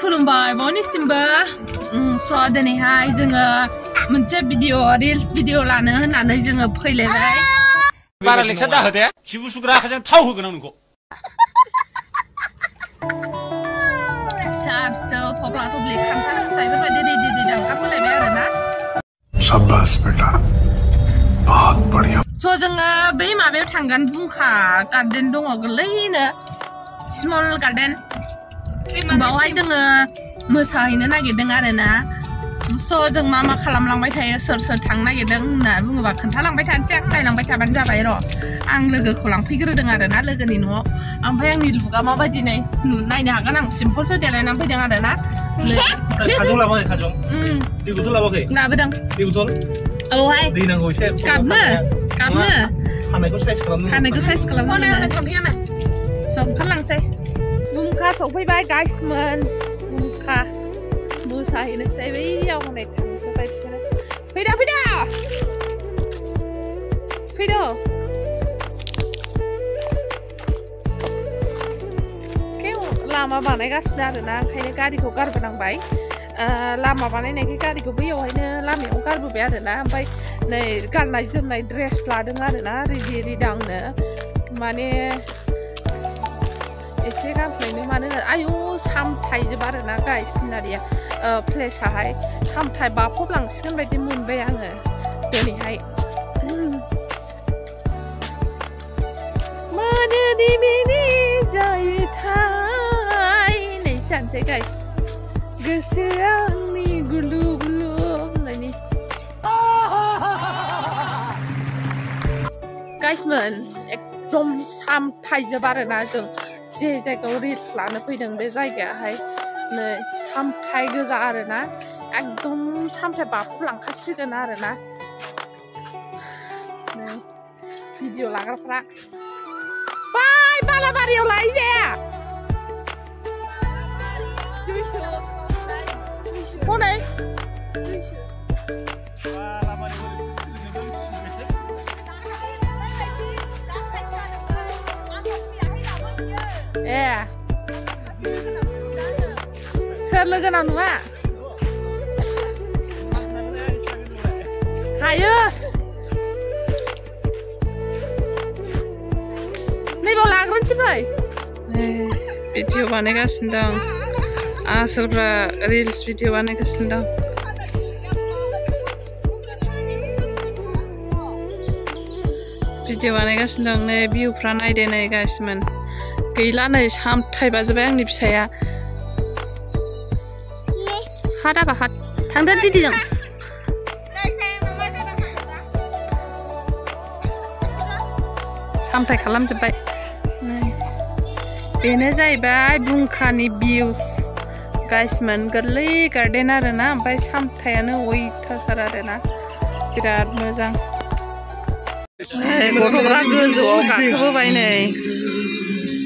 खुलुमबाय बयनिसिमबो स' दिनैहाय जोङो मोनसे रिल्स भिडिअ लानो होननानै जोङो फैलायबाय बारा लेक्सार दा होदे सिबु सुग्रा आखाइजों थाव होगोन आं नोंखौ फिसा फिसौ थब्ला थब्लि खान्थाल फिथाइफोरबायदि रेडि दांखारबोलायबाय आरोना शाबाश बेटा बहुत बढ़िया स' जोङो बै माबायाव थांगोन बुंखा गार्डेन दङ गोरलैनो स्मल गार्डेन बावहाय जोङो मोसाहैनो नागिरदों आरोना स' जों मा खालामलांबाय थायो सोर सोर थांनो नागिरदों होनना बुङोबा खोन्थालांबाय थानोसै आं नायलांबाय थाबानो जाबाय र' आं लोगोखौ लांफैग्रोदों आरोना लोगोनि न'आव ओमफ्राय आंनि लुकआ माबायदि नायनो हागोन आं सिम्पलसो देलायनानै फैदों आरोना खाजं लाबाखै खाजं दै बथल लाबाखै लाबोदों दै बथल औहाय दै नांगौ एसे गाबनो खानायखौ साइज खालामनो स' ओंखारलांसै बुमखा सफैबाय गाइसमोन बुमखा मोसाहैनोसै बैयाव हनै थांफैबाय बिसोरो फैदो लामा बानायगासिनो आरोना ओंखायनो गारिखौ गारबोनांबाय लामा बानायनायखाय गारिखौ बैयावहायनो लामायाव गारबोबाय आरोना ओमफ्राय नै गाननाय जोमनाय ड्रेस लादों आरोना रेडि आंनो माने एसे गानस्लायनो मानो आयु सामथायजोब आरोना गाइस सिनारिया प्लेसाहाय सामथाय बाफबलांसिगोन बायदि मोनबाय आङो दिनैहाय मानोदि बिदि जायोथाय नै जानोसै गाइस गोसोआ आंनि गुलु गुलु होननायनि गाइसमोन एकदम सामथायजोब आरोना जों जे जायगायाव रिल्स लानो फैदों बे जायगायाहाय नै सामथाय गोजा आरोना एकदम सामथाय बाफबलांखासिगोन आरोना नै भिडिअ लाग्राफ्रा बाय बालाबारियाव लाय जाया हनै ए सोर लोगोनाव नुवा हायो नैबाव लाग्रोनोसै फै भिडिअ बानायगासिनो दं आसोलफ्रा रिल्स भिडिअ बानायगासिनो दं भिडिअ बानायगासिनो दं नै भिउफ्रा नायदो नै गाइसमोन गैला नै सामथाय बाजोब्बाय आंनि फिसाया हाद आबा हाद थांदो दिदिजों सामथाय खालामजोब्बाय बेनो जाहैबाय बुंखानि भिउस गाइसमोन गोरलै गार्डेन आरोना ओमफ्राय सामथायानो अयथासार आरोना बिराद मोजां गथ'फ्रा गोजौआव गाखोबोबाय नै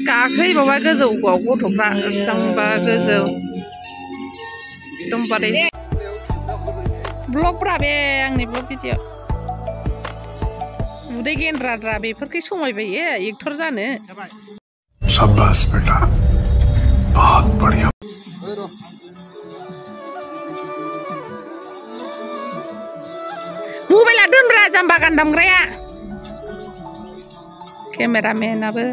गाखोहैबावबाय गोजौआव गथ'फ्रा बेसेबांबा गोजौ एकदमबारे ब्लगफ्रा बे आंनि ब्लग भिडिअ उदै गेन्द्राद्रा बेफोरखै समायबायो एक्टर जानो शाबाश बेटा बहुत बढ़िया मबाइला दोनब्रा जाम्बा गान दामग्राया केमेरामेनाबो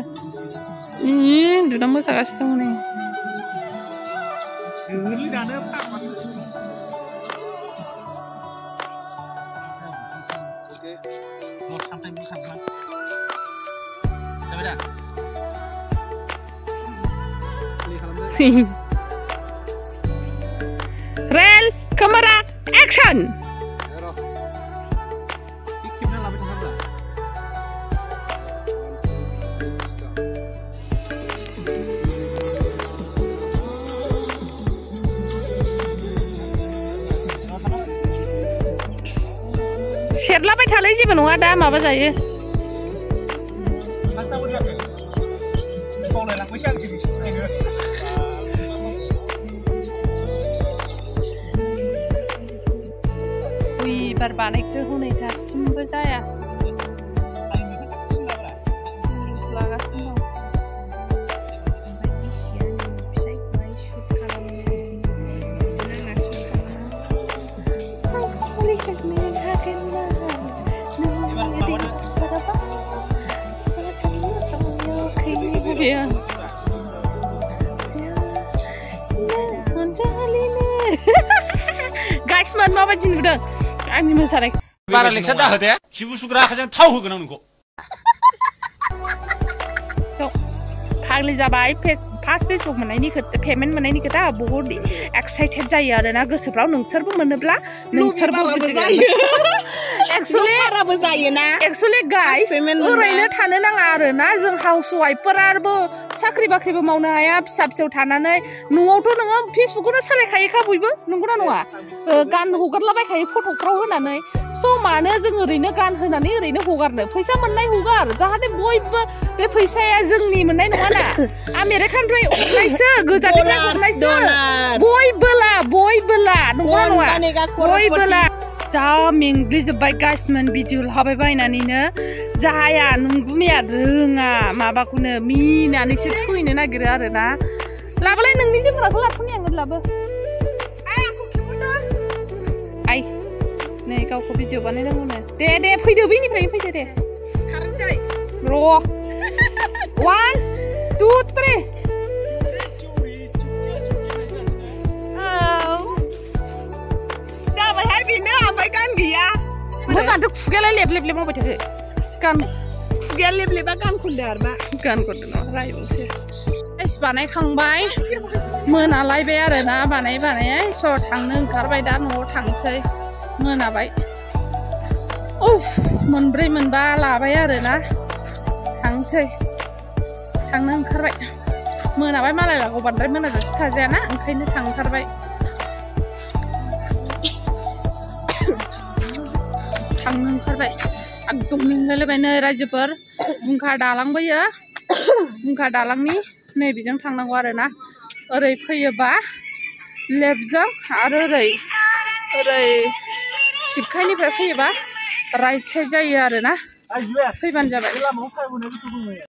दुना मोसागासिनो दं नै रेल केमेरा एक्शन सेरलाबाय थालाय जेबो नङा दा माबा जायो एबार बानायखो हनै दासिमबो जाया लागासिनो दं नुदोंमोन माबायदि नुदों आंनि मोसानाय बारा लेक्सार दा होदे खिबु सुग्रा आखाइजों थाव होगोन आं नोंखौ फाग्लि जाबाय फार्स्ट फेसबुक मोननायनि खोथा पेमेन्ट मोननायनि खोथा बहुत एक्साइटेड जायो आरोना गोसोफ्राव नोंसोरबो मोनोब्ला नोंसोरबो एक्चुअली गाइस ओरैनो थानो नाङा आरोना जों हाउस वाइफफोराबो साख्रि बाख्रिबो मावनो हाया फिसा फिसौ थानानै न'आवथ' नोङो फेसबुकखौनो सालायखायोखा बयबो नंगौना नङा गान हगारलाबायखायो फट'फ्राव होनानै स' मानो जों ओरैनो गान होनानै ओरैनो हगारनो फैसा मोननाय हगार जाहाथे बयबो बे फैसाया जोंनि मोननाय नङाना आमेरिकानिफ्राय हरनायसो गोजाननिफ्राय हरनायसो बयबोला नंगौना नङा बयबोला जा मेंग्लिजोब्बाय गाइसमोन भिडिअ लाबाय बायनानैनो जाया नंगुमैया रोङा माबाखौनो मिनानैसो थैनो नागिरो आरोना लाबोलाय नोंनि जोमग्राखौ लाथ'नि आङो लाबो आइ नै गावखौ भिडिअ बानायनांगौनो दे फैदो बैनिफ्रायनो फैदो दे खारनोसै र' 1 2 3 जाबायहाय बेनो ओमफ्राय गान गैया ओमफ्राय माथो खुगायालाय लेब मावबाय थाखो गान खुगाया लेबा गान खनदो आरोना गान खनदो ना रायबावसो एस बानायखांबाय मोनालायबाय आरोना बानाय स' थांनो ओंखारबाय दा न'आव थांसै मोनाबाय मोनब्रै मोनबा लाबाय आरोना थांसै थांनो ओंखारबाय मोनाबाय मालाय लागौ बांद्राय मोनाजासे थाजायाना ओंखायनो थांथारबाय थांनो ओंखारबाय एकदम मेंलायलायबाय नै रायजोफोर बुंखा दालांबोयो बुंखा दालांनि नैबेजों थांनांगौ आरोना ओरै फैयोबा लेफ्टजों आरो ओरै शिबखायनिफ्राय फैयोबा राइट साइड जायो आरोना फैबानो जाबाय